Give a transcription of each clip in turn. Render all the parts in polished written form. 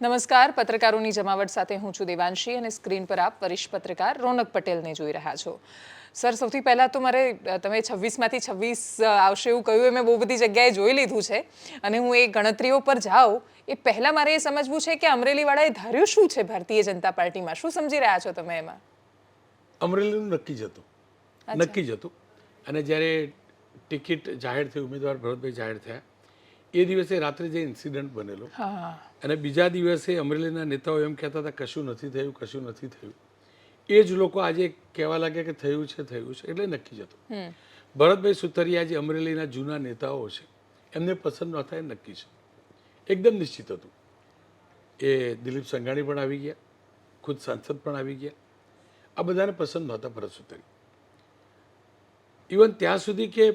નમસ્કાર, પત્રકારોની જમાવટ સાથે હું છું દેવાંશી અને સ્ક્રીન પર આપ વરિષ્ઠ પત્રકાર રોનક પટેલને જોઈ રહ્યા છો. સર, સૌથી પહેલાં તો મારે તમે 26માંથી 26 આવશે એવું કહ્યું એ મેં બહુ બધી જગ્યાએ જોઈ લીધું છે અને હું એ ગણતરીઓ પર જાઉં એ પહેલાં મારે એ સમજવું છે કે અમરેલીવાળાએ ધાર્યું શું છે ભારતીય જનતા પાર્ટીમાં? શું સમજી રહ્યા છો તમે એમાં? અમરેલીનું નક્કી જ હતું અને જ્યારે ટિકિટ જાહેર થઈ, ઉમેદવાર ભરતભાઈ જાહેર થયા એ દિવસે રાત્રે જે ઇન્સિડન્ટ બનેલો અને બીજા દિવસે અમરેલીના નેતાઓ એમ કહેતા હતા કશું નથી થયું, એ જ લોકો આજે કહેવા લાગ્યા કે થયું છે એટલે નક્કી જ હતું. ભરતભાઈ સુતરિયા જે અમરેલીના જૂના નેતાઓ છે એમને પસંદ ન થાય નક્કી છે, એકદમ નિશ્ચિત હતું. એ દિલીપ સંઘાણી પણ આવી ગયા, ખુદ સાંસદ પણ આવી ગયા, આ બધાને પસંદ નહોતા ભરત સુતરિયા. ઇવન ત્યાં સુધી કે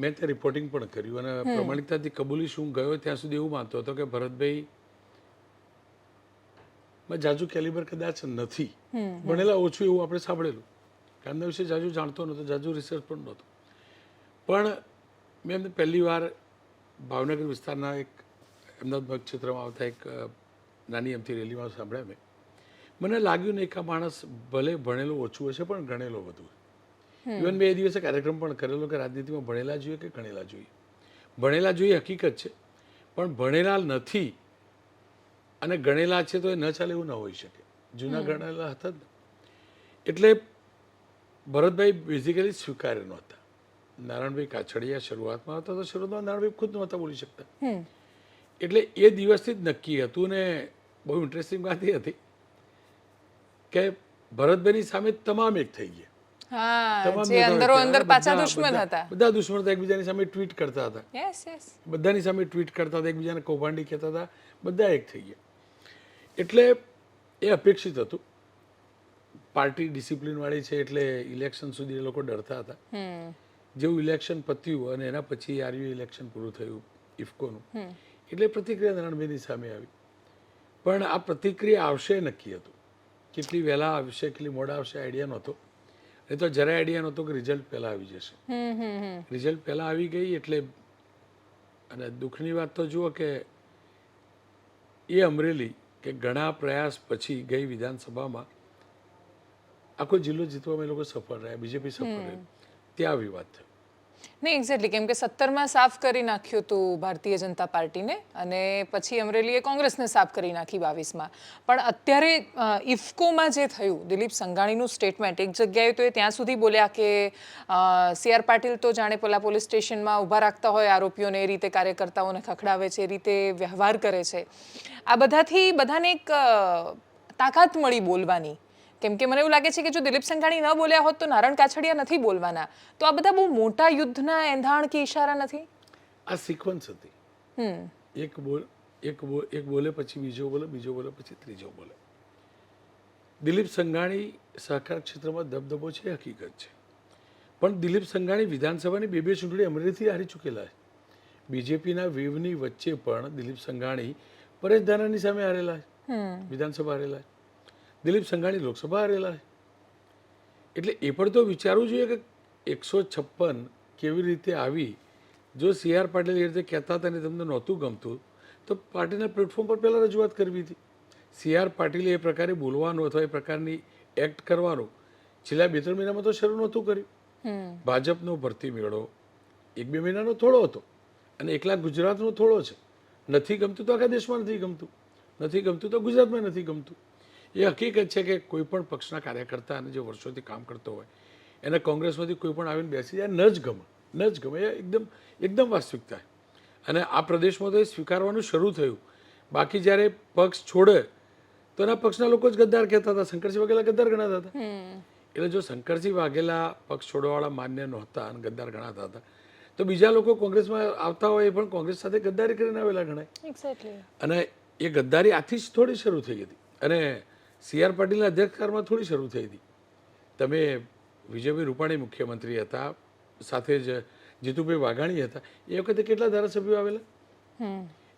મેં ત્યાં રિપોર્ટિંગ પણ કર્યું અને પ્રમાણિકતાથી કબૂલીશ હું ગયો ત્યાં સુધી એવું માનતો હતો કે ભરતભાઈ જાજુ કેલિબર કદાચ નથી, ભણેલા ઓછું એવું આપણે સાંભળેલું, એમના વિશે જાજુ જાણતો નહોતો, જાજુ રિસર્ચ પણ નહોતો. પણ મેં એમને પહેલી વાર ભાવનગર વિસ્તારના એક અમદાવાદ ક્ષેત્રમાં આવતા એક નાની અમથી રેલીમાં સાંભળ્યા મને લાગ્યું નહીં કે આ માણસ ભલે ભણેલો ઓછું હશે પણ ગણેલો વધુ. ઇવન મેં એ દિવસે કાર્યક્રમ પણ કરેલો કે રાજનીતિમાં ભણેલા જોઈએ કે ગણેલા જોઈએ. ભણેલા જોઈએ હકીકત છે, પણ ભણેલા નથી અને ગણેલા છે તો એ ન ચાલે એવું ન હોઈ શકે. જૂના ગણેલા હતા જ. એટલે ભરતભાઈ બેઝિકલી સ્વીકાર્ય નહોતા. નારાયણભાઈ કાછડિયા શરૂઆતમાં હતા તો શરૂઆતમાં નારાયણભાઈ ખુદ નહોતા બોલી શકતા. એટલે એ દિવસથી જ નક્કી હતું ને બહુ ઇન્ટરેસ્ટિંગ વાત એ હતી કે ભરતભાઈની સામે તમામ એક થઈ ગયા. બધા દુશ્મન હતા, એકબીજાની સામે ટ્વીટ કરતા હતા, બધાની સામે ટ્વીટ કરતા હતા, એકબીજાને કૌભાંડી કહેતા હતા, બધા એક થઈ ગયા. એટલે એ અપેક્ષિત હતું. પાર્ટી ડિસિપ્લિન વાળી છે એટલે ઇલેક્શન સુધી એ લોકો ડરતા હતા. જેવું ઇલેક્શન પત્યું અને એના પછી આરયુ ઇલેક્શન પૂરું થયું ઇફકોનું, એટલે પ્રતિક્રિયા નારાયણભાઈની સામે આવી. પણ આ પ્રતિક્રિયા આવશે નક્કી હતું. કેટલી વહેલા આવશે કેટલી મોડા આવશે આઈડિયા નહોતો. એ તો જરાય આઈડિયા નહોતો કે રિઝલ્ટ પહેલાં આવી જશે. રિઝલ્ટ પહેલાં આવી ગઈ એટલે અને દુઃખની વાત તો જુઓ કે એ અમરેલી કે ઘણા પ્રયાસ પછી ગઈ વિધાનસભામાં આખો જિલ્લો જીતવામાં એ લોકો સફળ રહ્યા, બીજેપી સફળ રહ્યું, ત્યાં આવી વાત થઈ. નહીં, એક્ઝેક્ટલી, કેમ કે 17માં સાફ કરી નાખ્યું હતું ભારતીય જનતા પાર્ટીને અને પછી અમરેલીએ કોંગ્રેસને સાફ કરી નાખી 22માં. પણ અત્યારે ઇફકોમાં જે થયું, દિલીપ સંઘાણીનું સ્ટેટમેન્ટ, એક જગ્યાએ તો એ ત્યાં સુધી બોલ્યા કે CR પાટીલ તો જાણે પેલા પોલીસ સ્ટેશનમાં ઊભા રાખતા હોય આરોપીઓને, એ રીતે કાર્યકર્તાઓને ખખડાવે છે, એ રીતે વ્યવહાર કરે છે. આ બધાથી બધાને એક તાકાત મળી બોલવાની. કેમ કે મને એવું લાગે છે કે જો દિલીપ સંઘાણી ન બોલ્યા હોત તો નારણ કાછડિયા નથી બોલવાના. તો આ બધા બહુ મોટા યુદ્ધના એંધાણ કે ઈશારા નથી? આ સિક્વન્સ હતી. એક બોલે પછી બીજો બોલે, બીજો બોલે પછી ત્રીજો બોલે. દિલીપ સંઘાણી સહકાર ક્ષેત્રમાં દબદબો છે, હકીકત છે. પણ દિલીપ સંઘાણી વિધાનસભાની બે ચૂંટણી અમરેલીથી હારી ચૂકેલા છે. બીજેપીના વેવની વચ્ચે પણ દિલીપ સંઘાણી પરેશ ધાનાની સામે હારેલા છે, વિધાનસભા હારેલા છે. દિલીપ સંઘાણી લોકસભા હારેલા છે. એટલે એ પણ તો વિચારવું જોઈએ કે 156 કેવી રીતે આવી. જો CR પાટીલ એ રીતે કહેતા હતા ને તમને નહોતું ગમતું તો પાર્ટીના પ્લેટફોર્મ પર પહેલાં રજૂઆત કરવી હતી. CR પાટીલે એ પ્રકારે બોલવાનું અથવા એ પ્રકારની એક્ટ કરવાનું છેલ્લા 2-3 મહિનામાં તો શરૂ નહોતું કર્યું. ભાજપનો ભરતી મેળો 1-2 મહિનાનો થોડો હતો અને એકલા ગુજરાતનો થોડો છે. નથી ગમતું તો આખા દેશમાં નથી ગમતું, નથી ગમતું તો ગુજરાતમાં નથી ગમતું. એ હકીકત છે કે કોઈ પણ પક્ષના કાર્યકર્તા અને જે વર્ષોથી કામ કરતો હોય એને કોંગ્રેસમાંથી કોઈ પણ આવીને બેસી જાય ન જ ગમે. એ એકદમ વાસ્તવિકતા. અને આ પ્રદેશમાં તો એ સ્વીકારવાનું શરૂ થયું. બાકી જ્યારે પક્ષ છોડે તો એના પક્ષના લોકો જ ગદ્દાર કહેતા હતા, શંકરસિંહ વાઘેલા ગદ્દાર ગણાતા હતા. એટલે જો શંકરસિંહ વાઘેલા પક્ષ છોડવાવાળા માન્ય નહોતા અને ગદ્દાર ગણાતા હતા તો બીજા લોકો કોંગ્રેસમાં આવતા હોય એ પણ કોંગ્રેસ સાથે ગદ્દારી કરીને આવેલા ગણાય. અને એ ગદ્દારી આથી જ થોડી શરૂ થઈ હતી અને CR પાટીલના અધ્યક્ષકાળમાં થોડી શરૂ થઈ હતી. તમે વિજયભાઈ રૂપાણી મુખ્યમંત્રી હતા, સાથે જ જીતુભાઈ વાઘાણી હતા, એ વખતે કેટલા ધારાસભ્યો આવેલા?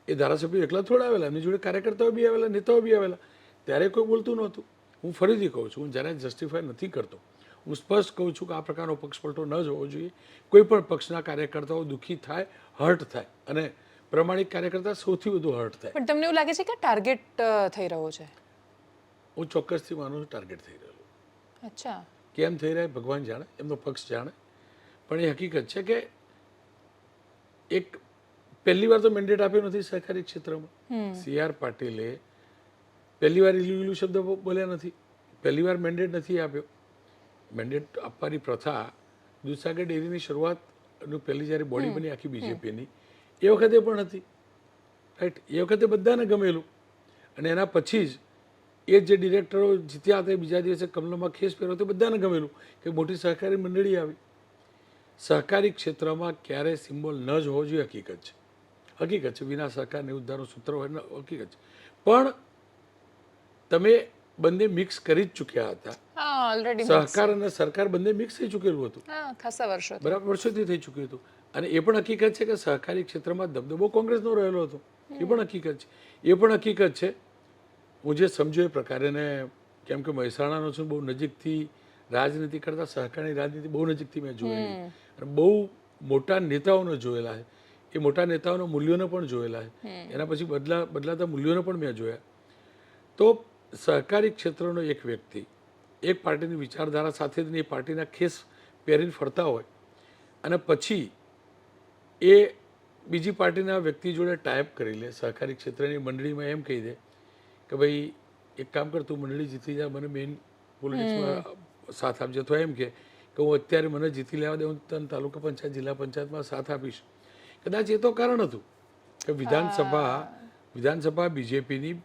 એ ધારાસભ્યો એકલા થોડા આવેલા, એમની જોડે કાર્યકર્તાઓ બી આવેલા, નેતાઓ બી આવેલા. ત્યારે કોઈ બોલતું નહોતું. હું ફરીથી કહું છું, હું જ્યારે જસ્ટિફાય નથી કરતો, હું સ્પષ્ટ કહું છું કે આ પ્રકારનો પક્ષપલટો ન જ હોવો જોઈએ. કોઈ પણ પક્ષના કાર્યકર્તાઓ દુઃખી થાય, હર્ટ થાય અને પ્રમાણિક કાર્યકર્તા સૌથી વધુ હર્ટ થાય. પણ તમને એવું લાગે છે કે ટાર્ગેટ થઈ રહ્યો છે? હું ચોક્કસથી માનું છું ટાર્ગેટ થઈ રહેલું. અચ્છા. કેમ થઈ રહ્યા ભગવાન જાણે, એમનો પક્ષ જાણે, પણ એ હકીકત છે કે એક પહેલી વાર તો મેન્ડેટ આપ્યો નથી સહકારી ક્ષેત્રમાં. CR પાટીલે પહેલી વાર ઇલ્યુલું શબ્દ બોલ્યા નથી, પહેલી વાર મેન્ડેટ નથી આપ્યો. મેન્ડેટ આપવાની પ્રથા દૂધસાગર ડેરીની શરૂઆતનું પહેલી જ્યારે બોડી બની આખી બીજેપીની એ વખતે પણ હતી, રાઈટ. એ વખતે બધાને ગમેલું, અને એના પછી જ એ જે ડિરેક્ટરો જીત્યા હતા બીજા દિવસે કમલમાં ખેસ પહેર્યો તો બધાને ગમેલું કે મોટી સહકારી મંડળી આવી. સહકારી ક્ષેત્રમાં ક્યારે સિમ્બોલ ન જ હોવો જોઈએ, હકીકત છે. હકીકત છે, વિના સહકારની ઉદ્ધારનું સૂત્ર હોય ને, હકીકત છે. પણ તમે બંને મિક્સ કરી જ ચૂક્યા હતા. હા, ઓલરેડી સહકાર અને સરકાર બંને મિક્સ થઈ ચૂકેલું હતું. હા, ખાસા વર્ષો. બરાબર, વર્ષોથી થઈ ચૂક્યું હતું. અને એ પણ હકીકત છે કે સહકારી ક્ષેત્રમાં દબદબો કોંગ્રેસનો રહેલો હતો. એ પણ હકીકત છે. એ પણ હકીકત છે. હું જે સમજ્યો એ પ્રકારે, ને કેમ કે મહેસાણાનો છું, બહુ નજીકથી રાજનીતિ કરતાં સહકારની રાજનીતિ બહુ નજીકથી મેં જોયેલી, અને બહુ મોટા નેતાઓને જોયેલા છે. એ મોટા નેતાઓના મૂલ્યોને પણ જોયેલા છે. એના પછી બદલાતા મૂલ્યોને પણ મેં જોયા. તો સહકારી ક્ષેત્રનો એક વ્યક્તિ એક પાર્ટીની વિચારધારા સાથે જ એ પાર્ટીના ખેસ પહેરીને ફરતા હોય, અને પછી એ બીજી પાર્ટીના વ્યક્તિ જોડે ટાઈપ કરી લે, સહકારી ક્ષેત્રની મંડળીમાં એમ કહી દે કે ભાઈ એક કામ કર, તું મંડળી જીતી જા, મને મેઇન પોલિટિક્સમાં સાથ આપજે. તો એમ કે હું અત્યારે મને જીતી લેવા દે, હું તને તાલુકા પંચાયત જિલ્લા પંચાયતમાં સાથ આપીશ. કદાચ એ તો કારણ હતું કે વિધાનસભા બીજેપીની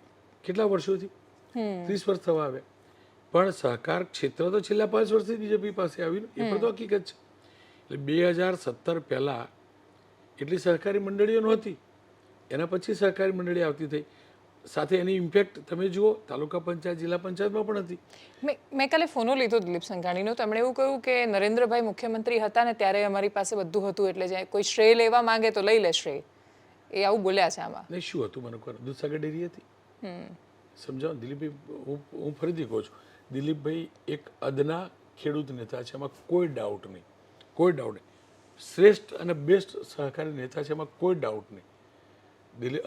કેટલા વર્ષોથી 30 વર્ષ થવા આવ્યા, પણ સહકાર ક્ષેત્ર તો છેલ્લા 5 વર્ષથી બીજેપી પાસે આવ્યું. એ પણ તો હકીકત છે. એટલે 2017 પહેલાં એટલી સહકારી મંડળીઓ નહોતી, એના પછી સહકારી મંડળી આવતી થઈ. સાથે એની ઇમ્પેક્ટ તમે જુઓ તાલુકા પંચાયત જિલ્લા પંચાયતમાં પણ હતી. મેં કાલે ફોનો લીધો દિલીપ સંઘાણીનો, તો એમણે એવું કહ્યું કે નરેન્દ્રભાઈ મુખ્યમંત્રી હતા ને ત્યારે અમારી પાસે બધું હતું, એટલે જે કોઈ શ્રેય લેવા માંગે તો લઈ લે શ્રેય. એ આવું બોલ્યા છે આમાં. નહીં, શું હતું મને કહો. દૂધસાગર ડેરી હતી, સમજાવો દિલીપભાઈ. હું ફરીથી કહું છું, દિલીપભાઈ એક અદના ખેડૂત નેતા છે, એમાં કોઈ ડાઉટ નહીં, કોઈ ડાઉટ નહીં. શ્રેષ્ઠ અને બેસ્ટ સહકારી નેતા છે, એમાં કોઈ ડાઉટ નહીં.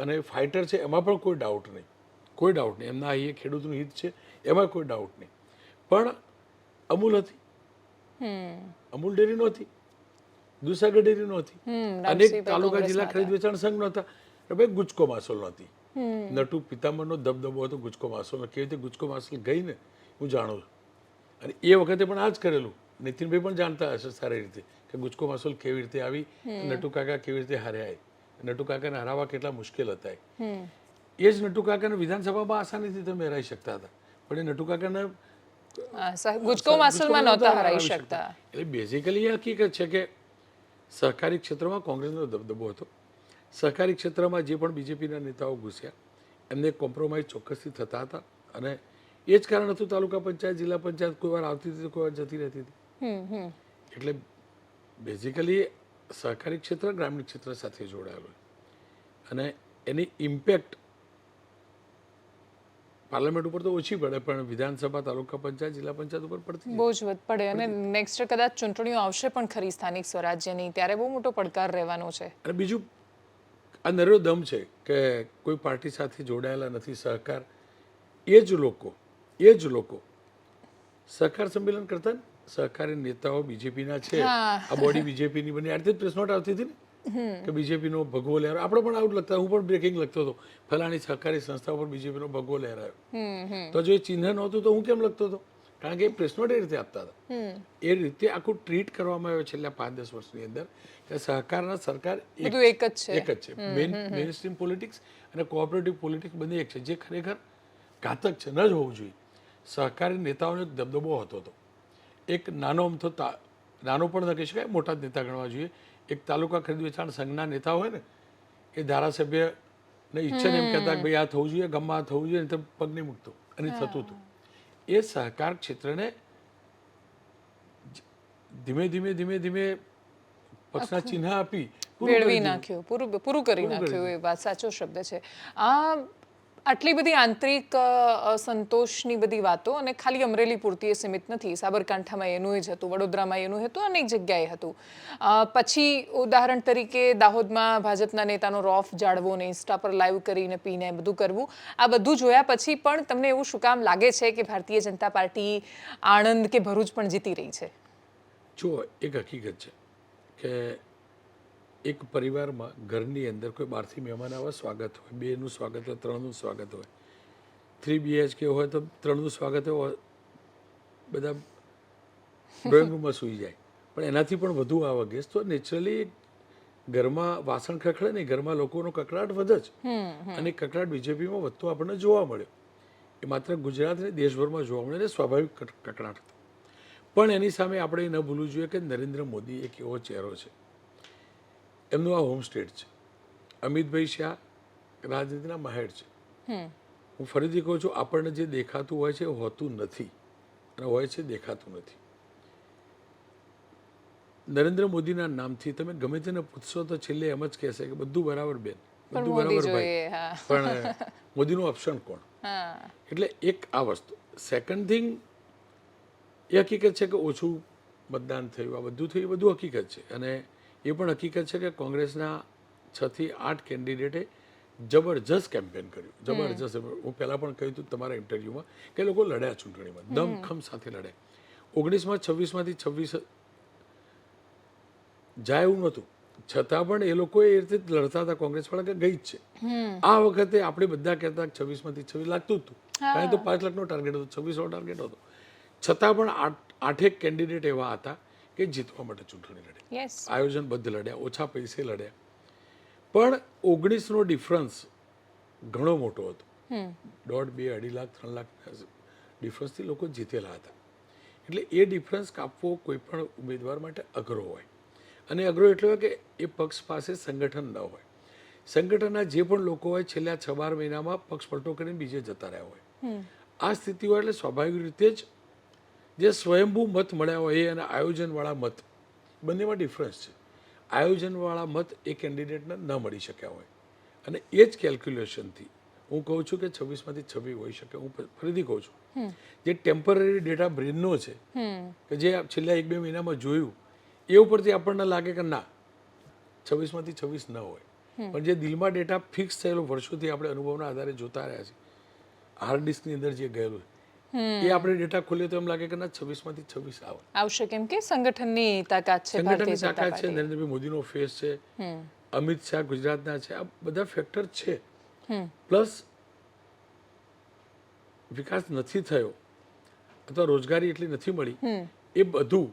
અને ફાઇટર છે, એમાં પણ કોઈ ડાઉટ નહીં, કોઈ ડાઉટ નહીં. એમના અહીં ખેડૂતનું હિત છે, એમાં કોઈ ડાઉટ નહીં. પણ અમૂલ હતી, અમૂલ ડેરી નહોતી, દૂધસાગર ડેરી નહોતી, અનેક તાલુકા જિલ્લા ખરીદ વેચાણ સંઘ નહોતા. ભાઈ ગુજકો માસોલ નહોતી. નટુ પિતાંબરનો દબદબો હતો ગુજકો માસોલ. કેવી રીતે ગુજકો માસોલ ગઈ ને હું જાણું છું. અને એ વખતે પણ આ જ કરેલું. નીતિનભાઈ પણ જાણતા હશે સારી રીતે કે ગુજકો માસોલ કેવી રીતે આવી, નટુ કાકા કેવી રીતે હાર્યા. નટુ કાકાને હરાવવા કેટલા મુશ્કેલ હતા. એ જ નટુ કાકાને વિધાનસભામાં આસાનીથી તમે હરાવી શકતા હતા, પણ એ નટુ કાકાને ગુજકો માસોલમાં નહોતા હરાવી શકતા. એટલે બેઝિકલી એ હકીકત છે કે સહકારી ક્ષેત્રમાં કોંગ્રેસનો દબદબો હતો. સહકારી ક્ષેત્રમાં જે પણ બીજેપીના નેતાઓ ઘૂસ્યા એમને કોમ્પ્રોમાઇઝ ચોક્કસથી થતા હતા, અને એ જ કારણ હતું તાલુકા પંચાયત જિલ્લા પંચાયત કોઈ વાર આવતી હતી, કોઈ વાર જતી રહેતી હતી. એટલે બેઝિકલી સહકારી ક્ષેત્ર ગ્રામીણ ક્ષેત્ર સાથે જોડાયેલું, અને એની ઇમ્પેક્ટ પાર્લામેન્ટ ઉપર તો ઓછી પડે, પણ વિધાનસભા તાલુકા પંચાયત જિલ્લા પંચાયત ઉપર પડતી બહુ જ પડે. અને નેક્સ્ટ કદાચ ચૂંટણીઓ આવશે પણ ખરી સ્થાનિક સ્વરાજ્યની, ત્યારે બહુ મોટો પડકાર રહેવાનો છે. અને બીજું આ નર્યો દમ છે કે કોઈ પાર્ટી સાથે જોડાયેલા નથી. સહકાર એ જ લોકો સહકાર સંમેલન કરતા ને, સહકારી નેતાઓ બીજેપીના છે, આ બોડી બીજેપીની બની. આ રીતે પ્રેસ નોટ આવતી હતી ને કે બીજેપીનો ભગવો લહેરાયો. આપણે પણ આવું લખતા, હું પણ બ્રેકિંગ લખતો હતો, ફલાણી સહકારી સંસ્થા પર બીજેપીનો ભગવો લહેરાયો. તો જો એ ચિહ્ન નહોતું તો હું કેમ લખતો હતો? કારણ કે એ પ્રેસ નોટ એ રીતે આપતા હતા. એ રીતે આખું ટ્રીટ કરવામાં આવ્યો છેલ્લા 5-10 વર્ષની અંદર કે સહકારના સરકાર એક જ છે. મેઇન સ્ટ્રીમ પોલિટિક્સ અને કોઓપરેટિવ પોલિટિક્સ બંને એક છે, જે ખરેખર ઘાતક છે, ન જ હોવું જોઈએ. સહકારી નેતાઓનો એક દબદબો હતો. એક નાનો અમથો, નાનો પણ ન કહી શકાય, મોટા જ નેતા ગણવા જોઈએ. એક તાલુકા ખરીદ વેચાણ સંઘના નેતા હોય ને, એ ધારાસભ્યને ઈચ્છે ને એમ કહેતા કે ભાઈ આ થવું જોઈએ, ગામમાં આ થવું જોઈએ, તો પગ નહીં મૂકતો, અને થતું હતું. એ સહકાર ક્ષેત્રને ધીમે ધીમે પક્ષના ચિહ્ન આપી મેળવી નાખ્યું, પૂરું કરી નાખ્યું. એ વાત સાચો શબ્દ છે. આ આટલી બધી આંતરિક સંતોષની બધી વાતો અને ખાલી અમરેલી પૂરતી એ સીમિત નથી. સાબરકાંઠામાં એનું જ હતું, વડોદરામાં એનું હતું, અનેક જગ્યાએ હતું. પછી ઉદાહરણ તરીકે દાહોદમાં ભાજપના નેતાનો રોફ જાળવો ને ઇન્સ્ટા પર લાઈવ કરીને પીને બધું કરવું, આ બધું જોયા પછી પણ તમને એવું શું કામ લાગે છે કે ભારતીય જનતા પાર્ટી આણંદ કે ભરૂચ પણ જીતી રહી છે? જુઓ, એક હકીકત છે કે એક પરિવારમાં ઘરની અંદર કોઈ બહારથી મહેમાન આવે, સ્વાગત હોય, 2નું સ્વાગત હોય, 3નું સ્વાગત હોય, 3 BHK હોય તો 3નું સ્વાગત હોય, બધા ડ્રોઈંગ રૂમમાં સૂઈ જાય. પણ એનાથી પણ વધુ આવે ગેસ તો નેચરલી ઘરમાં વાસણ ખખડે ને, ઘરમાં લોકોનો કકડાટ વધે જ. અને કકડાટ બીજેપીમાં વધતો આપણને જોવા મળ્યો. એ માત્ર ગુજરાત અને દેશભરમાં જોવા મળે, એટલે સ્વાભાવિક કકડાટ હતો. પણ એની સામે આપણે એ ન ભૂલવું જોઈએ કે નરેન્દ્ર મોદી એક એવો ચહેરો છે, એમનું આ હોમ સ્ટેટ છે. અમિતભાઈ શાહ રાજનીતિના માહેર છે. હું ફરીથી કહું છું, આપણને જે દેખાતું હોય છે એ હોતું નથી, અને હોય છે દેખાતું નથી. નરેન્દ્ર મોદીના નામથી તમે ગમે તેને પૂછશો તો છેલ્લે એમ જ કહેશે કે બધું બરાબર બેન, બધું બરાબર ભાઈ, પણ મોદીનું ઓપ્શન કોણ? એટલે એક આ વસ્તુ. સેકન્ડ થિંગ એ હકીકત છે કે ઓછું મતદાન થયું, આ બધું થયું, એ બધું હકીકત છે. અને એ પણ હકીકત છે કે કોંગ્રેસના 6 થી 8 કેન્ડિડેટે જબરજસ્ત કેમ્પેન કર્યું, જબરજસ્ત. હું પહેલાં પણ કહ્યું હતું તમારા ઇન્ટરવ્યૂમાં કે લોકો લડ્યા ચૂંટણીમાં, દમખમ સાથે લડ્યા. 19માં 26માંથી 26 જાય એવું નહોતું, છતાં પણ એ લોકો એ રીતે લડતા હતા કોંગ્રેસવાળા કે ગઈ જ છે. આ વખતે આપણે બધા કહેતા 26માંથી 26 લાગતું જ હતું, કારણ કે 5 લાખનો ટાર્ગેટ હતો, 26નો ટાર્ગેટ હતો. છતાં પણ 8 કેન્ડિડેટ એવા હતા કે જીતવા માટે ચૂંટણી લડે, આયોજનબદ્ધ લડ્યા, ઓછા પૈસે લડ્યા. પણ 19નો ડિફરન્સ ઘણો મોટો હતો. 1.5, 2.5 લાખ, 3 લાખ ડિફરન્સથી લોકો જીતેલા હતા. એટલે એ ડિફરન્સ કાપવો કોઈ પણ ઉમેદવાર માટે અઘરો હોય. અને અઘરો એટલે હોય કે એ પક્ષ પાસે સંગઠન ન હોય. સંગઠનના જે પણ લોકો હોય છેલ્લા 6-12 મહિનામાં પક્ષ પલટો કરીને બીજે જતા રહ્યા હોય. આ સ્થિતિ હોય એટલે સ્વાભાવિક રીતે જ જે સ્વયંભૂ મત મળ્યા હોય એ અને આયોજનવાળા મત બંનેમાં ડિફરન્સ છે. આયોજનવાળા મત એ કેન્ડિડેટને ન મળી શક્યા હોય, અને એ જ કેલ્ક્યુલેશનથી હું કહું છું કે 26માંથી 26 હોઈ શકે. હું ફરીથી કહું છું, જે ટેમ્પરરી ડેટા બ્રેનનો છે કે જે છેલ્લા 1-2 મહિનામાં જોયું એ ઉપરથી આપણને લાગે કે ના 26માંથી 26 ન હોય. પણ જે દિલમાં ડેટા ફિક્સ થયેલો વર્ષોથી આપણે અનુભવના આધારે જોતા રહ્યા છીએ, હાર્ડ ડિસ્કની અંદર જે ગયેલું એ આપણે ડેટા ખોલીએ તો એમ લાગે કે ના 26માંથી 26 આવશે, કેમ કે સંગઠનની તાકાત છે, સંગઠનની તાકાત છે, નરેન્દ્રભાઈ મોદીનો ફેસ છે, અમિત શાહ ગુજરાતના છે, આ બધા ફેક્ટર છે. પ્લસ વિકાસ નથી થયો અથવા રોજગારી એટલી નથી મળી, એ બધું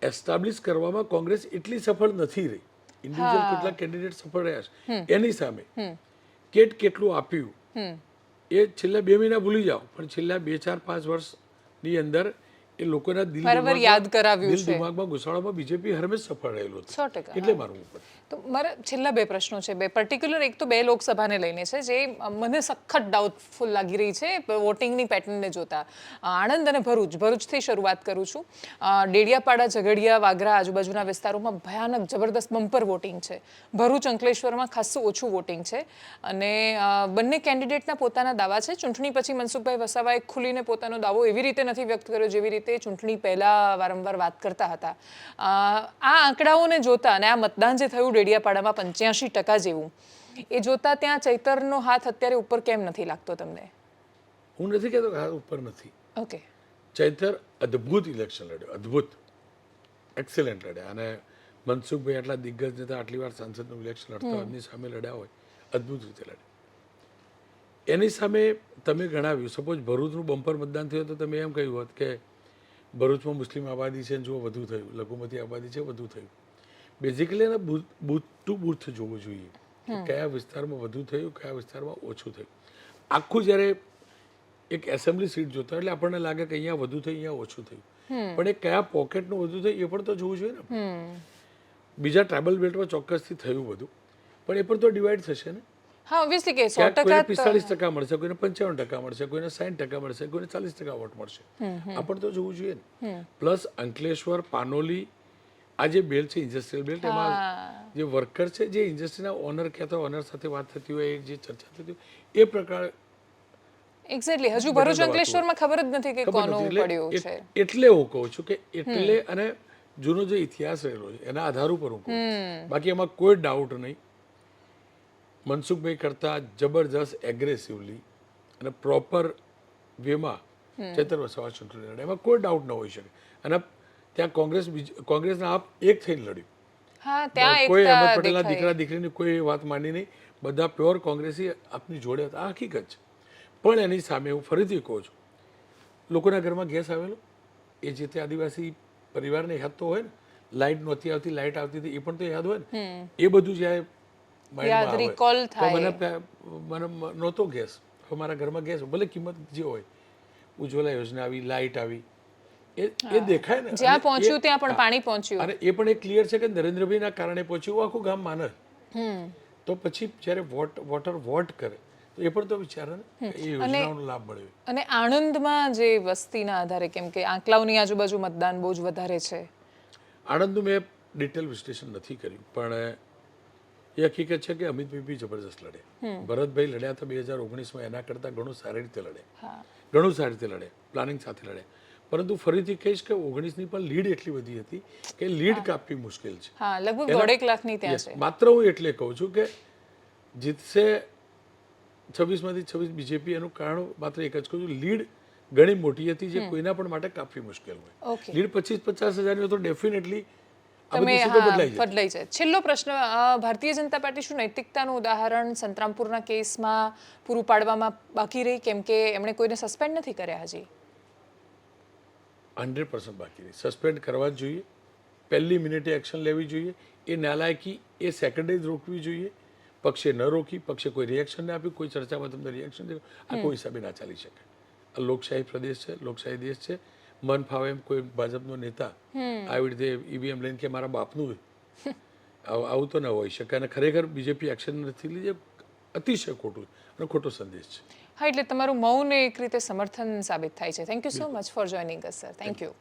એસ્ટાબ્લિશ કરવામાં કોંગ્રેસ એટલી સફળ નથી રહી. ઇન્ડિવિજ્યુઅલ કેટલા કેન્ડિડેટ સફળ રહ્યા છે એની સામે કેટલું આપ્યું એ છેલ્લા 2 મહિના ભૂલી જાઓ, પણ છેલ્લા 2, 4, 5 વર્ષની અંદર એ લોકોના દિમાગમાં ઘુસાડવામાં બીજેપી હરમેશ સફળ રહેલું હતું. એટલે મારું ઉપર તો મારા છેલ્લા 2 પ્રશ્નો છે, 2 પર્ટિક્યુલર. એક તો 2 લોકસભાને લઈને છે જે મને સખત ડાઉટફુલ લાગી રહી છે વોટિંગની પેટર્નને જોતા. આણંદ અને ભરૂચથી શરૂઆત કરું છું. ડેડિયાપાડા, ઝઘડિયા, વાગરા આજુબાજુના વિસ્તારોમાં ભયાનક જબરદસ્ત બમ્પર વોટિંગ છે. ભરૂચ, અંકલેશ્વરમાં ખાસું ઓછું વોટિંગ છે. અને બંને કેન્ડિડેટના પોતાના દાવા છે. ચૂંટણી પછી મનસુખભાઈ વસાવાએ ખુલીને પોતાનો દાવો એવી રીતે નથી વ્યક્ત કર્યો જેવી રીતે ચૂંટણી પહેલા વારંવાર વાત કરતા હતા. આ આંકડાઓને જોતા અને આ મતદાન જે થયું ડેડિયાપાડામાં 85% જેવું, એ જોતા ત્યાં ચૈતરનો હાથ અત્યારે ઉપર કેમ નથી લાગતો તમને? હું નથી કહેતો કે હાથ ઉપર નથી. ઓકે, ચૈતર અદ્ભુત ઇલેક્શન લડ્યો, અદ્ભુત, એક્સેલન્ટ લડ્યા. અને મનસુખભાઈ આટલા દિગ્ગજ નેતા આટલી વાર સાંસદનું ઇલેક્શન લડતા એમની સામે લડ્યા હોય, અદ્ભુત રીતે લડ્યા. એની સામે તમે ગણાવ્યું, સપોઝ ભરૂચનું બમ્પર મતદાન થયું તો તમે એમ કહ્યું હોત કે ભરૂચમાં મુસ્લિમ આબાદી છે જો વધુ થયું, લઘુમતી આબાદી છે વધુ થયું. બેઝિકલી એને બૂથ ટુ બૂથ જોવું જોઈએ કે કયા વિસ્તારમાં વધુ થયું, કયા વિસ્તારમાં ઓછું થયું. આખું જ્યારે એક એસેમ્બલી સીટ જોતા એટલે આપણને લાગે કે અહીંયા વધુ થયું, અહીંયા ઓછું થયું, પણ એ કયા પોકેટનું વધુ થયું એ પણ તો જોવું જોઈએ ને. બીજા ટ્રાઇબલ બેલ્ટમાં ચોક્કસથી થયું બધું, પણ એ પણ તો ડિવાઈડ થશે ને. હા, ઓબ્વિયસલી કે 100% કોઈને 45% મળશે, કોઈને 55% મળશે, કોઈને 60% મળશે, કોઈને 40% વોટ મળશે. આ પણ તો જોવું જોઈએ ને. પ્લસ અંકલેશ્વર, પાનોલી આ જે બેલ્ટ છે ઇન્ડસ્ટ્રીયલ બેલ્ટ એમાં હા જે વર્કર છે જે ઇન્ડસ્ટ્રીના ઓનર કહેતા હોય ઓનર સાથે વાત થતી હોય જે ચર્ચા થતી હોય એ પ્રકાર એક્ઝેક્ટલી હજુ ભરૂચ અંકલેશ્વરમાં ખબર જ નથી કે ખબર કોનું નથી પડ્યું છે એટલે હું કહું છું કે એટલે અને જૂનો જે ઇતિહાસ રહેલો છે એના આધાર ઉપર હું કહું છું. બાકી એમાં કોઈ ડાઉટ નહીં મનસુખભાઈ કરતા જબરજસ્ત એગ્રેસિવલી અને પ્રોપર વેમાં ચેતર વસાવા ચૂંટણી લડે એમાં કોઈ ડાઉટ ન હોઈ શકે અને ત્યાં કોંગ્રેસના આપ એક થઈને લડ્યું. હા ત્યાં કોઈ એકતા અહેમદ પટેલના દેખાઈ. દીકરા દીકરીની કોઈ વાત માંડી નહીં બધા પ્યોર કોંગ્રેસી આપની જોડે હતા આ હકીકત છે. પણ એની સામે હું ફરીથી કહું છું લોકોના ઘરમાં ગેસ આવેલો એ જે તે આદિવાસી પરિવારને યાદ તો હોય ને લાઇટ નહોતી આવતી લાઇટ આવતી હતી એ પણ તો યાદ હોય ને એ બધું જ્યારે યાદ recall થાય. મને નહોતો ગેસ હવે મારા ઘરમાં ગેસ ભલે કિંમત જે હોય ઉજ્જવલા યોજના આવી લાઇટ આવી એ દેખાય ને જ્યાં પહોંચ્યું ત્યાં પણ પાણી પહોંચ્યું. અને એ પણ એ ક્લિયર છે કે નરેન્દ્રભાઈના કારણે પહોંચ્યું એવું આખું ગામ માને તો પછી જ્યારે વોટર વોટ કરે તો એ પણ તો વિચારે ને એ યોજનાઓનો લાભ મળ્યો. અને આણંદમાં જે વસ્તીના આધારે કેમ કે આંકલાવની આજુબાજુ મતદાન બહુ જ વધારે છે. આણંદનું મેં ડિટેલ વિશ્લેષણ નથી કર્યું પણ એ હકીકત છે કે અમિતભાઈ બી જબરજસ્ત લડે ભરતભાઈ લડ્યા હતા 2019માં એના કરતાં ઘણું સારી રીતે લડે ઘણું સારી રીતે લડે પ્લાનિંગ સાથે લડે પરંતુ ફરીથી કહીશ કે 19ની પણ લીડ એટલી બધી હતી કે લીડ કાપવી મુશ્કેલ છે. હા લગભગ 1.5 લાખની ત્યાં છે. માત્ર હું એટલે કહું છું કે જીતશે 26માંથી 26 બીજેપી એનું કારણ માત્ર એક જ કહું છું લીડ ઘણી મોટી હતી જે કોઈના પણ માટે કાપવી મુશ્કેલ હોય. ઓકે લીડ 25-50 હજારની હોય તો ડેફિનેટલી તમે બદલાઈ જાય. છેલ્લો પ્રશ્ન ભારતીય જનતા પાર્ટી શું નૈતિકતાનું ઉદાહરણ સંતરામપુરના કેસમાં પૂરું પાડવામાં બાકી રહી કેમ કે એમણે કોઈને સસ્પેન્ડ નથી કર્યા હજી. 100% બાકી રહી સસ્પેન્ડ કરવા જ જોઈએ પહેલી મિનિટે એક્શન લેવી જોઈએ એ નાલાયકી એ સેકન્ડે જ રોકવી જોઈએ પક્ષે ન રોકી પક્ષે કોઈ રિએક્શન ના આપ્યું કોઈ ચર્ચામાં તમને રિએક્શન દેવું આ કોઈ હિસાબે ના ચાલી શકે. આ લોકશાહી પ્રદેશ છે લોકશાહી દેશ છે મન ફાવે એમ કોઈ ભાજપનો નેતા આવી રીતે ઈવીએમ લઈને કે મારા બાપનું આવું તો ન હોઈ શકે અને ખરેખર બીજેપી એક્શન નથી લીધી અતિશય ખોટું અને ખોટો સંદેશ છે. હા એટલે તમારું મૌન એક રીતે સમર્થન સાબિત થાય છે. Thank you so much for joining us sir. Thank you.